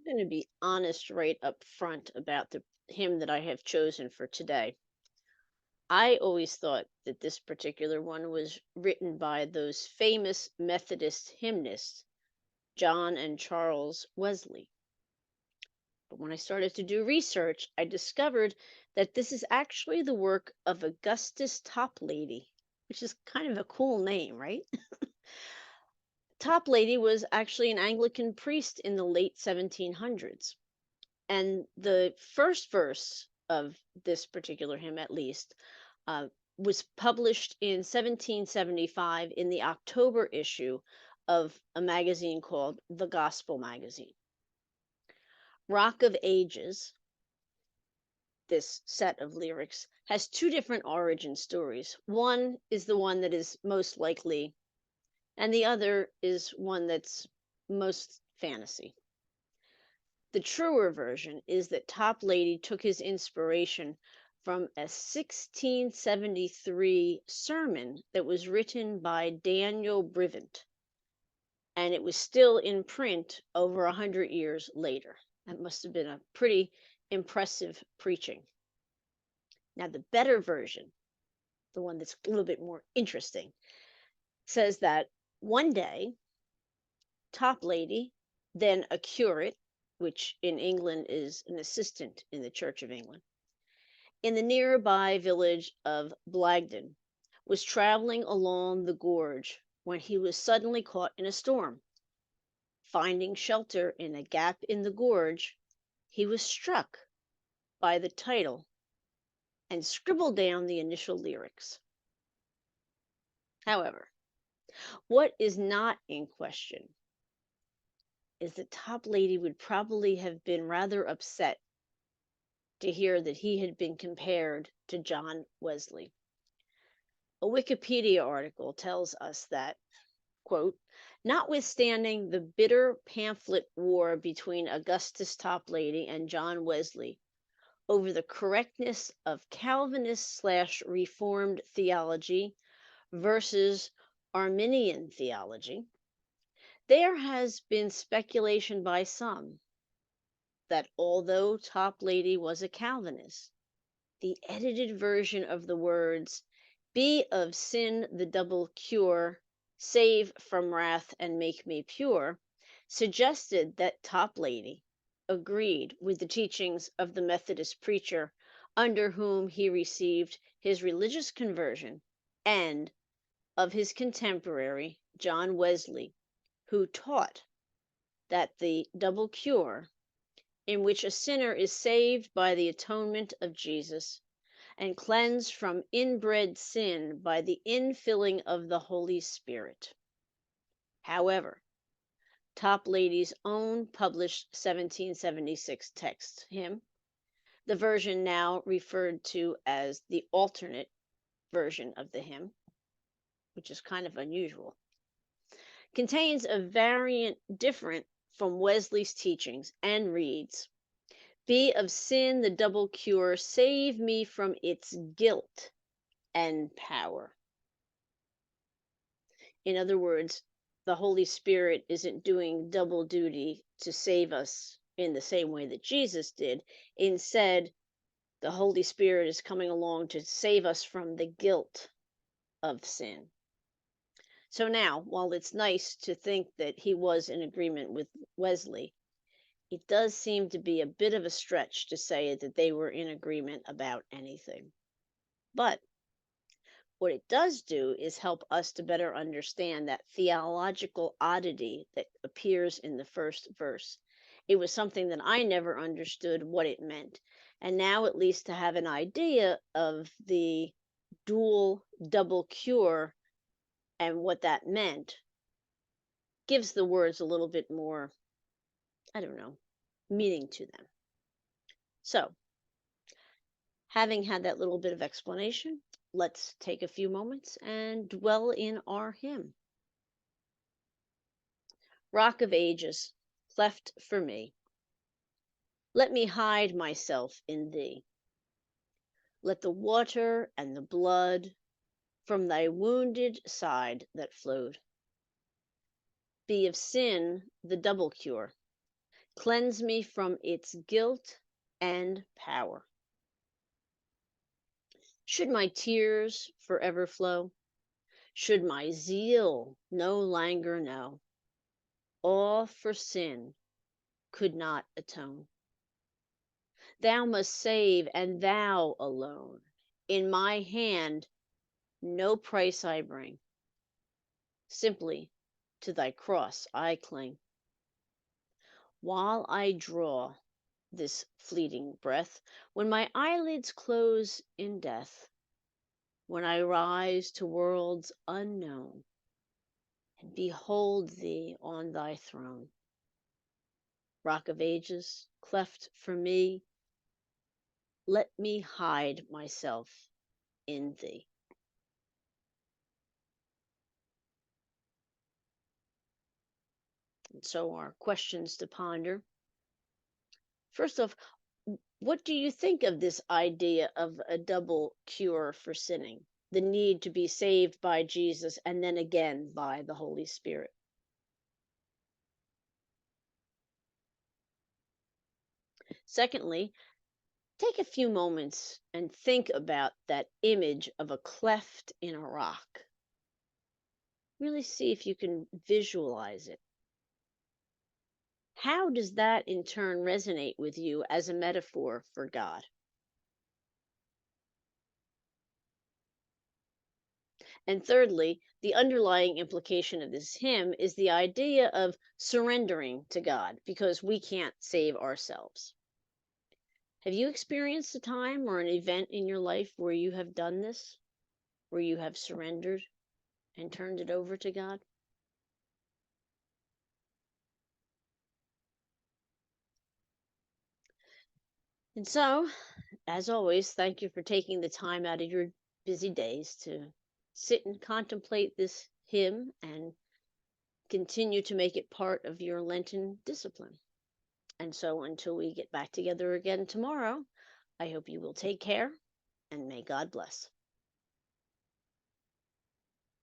going to be honest right up front about the hymn that I have chosen for today. I always thought that this particular one was written by those famous Methodist hymnists, John and Charles Wesley. But when I started to do research, I discovered that this is actually the work of Augustus Toplady, which is kind of a cool name, right? Toplady was actually an Anglican priest in the late 1700s. And the first verse of this particular hymn, at least, uh, was published in 1775 in the October issue of a magazine called The Gospel Magazine. Rock of Ages, this set of lyrics, has two different origin stories. One is the one that is most likely, and the other is one that's most fantasy. The truer version is that Toplady took his inspiration from a 1673 sermon that was written by Daniel Brivant, and it was still in print over 100 years later. That must have been a pretty impressive preaching. Now, the better version, the one that's a little bit more interesting, says that one day, Toplady, then a curate, which in England is an assistant in the Church of England, in the nearby village of Blagden, was traveling along the gorge when he was suddenly caught in a storm. Finding shelter in a gap in the gorge, he was struck by the title and scribbled down the initial lyrics. However, what is not in question is that Toplady would probably have been rather upset to hear that he had been compared to John Wesley. A Wikipedia article tells us that, quote, notwithstanding the bitter pamphlet war between Augustus Toplady and John Wesley over the correctness of Calvinist/Reformed theology versus Arminian theology, there has been speculation by some that although Toplady was a Calvinist, the edited version of the words, "Be of sin the double cure, save from wrath and make me pure," suggested that Toplady agreed with the teachings of the Methodist preacher under whom he received his religious conversion and of his contemporary, John Wesley, who taught that the double cure, in which a sinner is saved by the atonement of Jesus and cleansed from inbred sin by the infilling of the Holy Spirit. However, Toplady's own published 1776 text hymn, the version now referred to as the alternate version of the hymn, which is kind of unusual, contains a variant different from Wesley's teachings and reads, "Be of sin the double cure, save me from its guilt and power." In other words, the Holy Spirit isn't doing double duty to save us in the same way that Jesus did. Instead, the Holy Spirit is coming along to save us from the guilt of sin. So now, while it's nice to think that he was in agreement with Wesley, it does seem to be a bit of a stretch to say that they were in agreement about anything. But what it does do is help us to better understand that theological oddity that appears in the first verse. It was something that I never understood what it meant. And now, at least, to have an idea of the dual double cure and what that meant gives the words a little bit more, I don't know, meaning to them. So, having had that little bit of explanation, let's take a few moments and dwell in our hymn. Rock of Ages, cleft for me, let me hide myself in thee. Let the water and the blood from thy wounded side that flowed be of sin the double cure, Cleanse me from its guilt and power. Should my tears forever flow, should my zeal no longer know, all for sin could not atone. Thou must save, and thou alone. In my hand no price I bring, simply to thy cross I cling. While I draw this fleeting breath, when my eyelids close in death, when I rise to worlds unknown, and behold thee on thy throne, Rock of Ages, cleft for me, let me hide myself in thee. And so our questions to ponder. First off, what do you think of this idea of a double cure for sinning? The need to be saved by Jesus and then again by the Holy Spirit. Secondly, take a few moments and think about that image of a cleft in a rock. Really see if you can visualize it. How does that in turn resonate with you as a metaphor for God? And thirdly, the underlying implication of this hymn is the idea of surrendering to God because we can't save ourselves. Have you experienced a time or an event in your life where you have done this, where you have surrendered and turned it over to God? And so, as always, thank you for taking the time out of your busy days to sit and contemplate this hymn and continue to make it part of your Lenten discipline. And so, until we get back together again tomorrow, I hope you will take care and may God bless.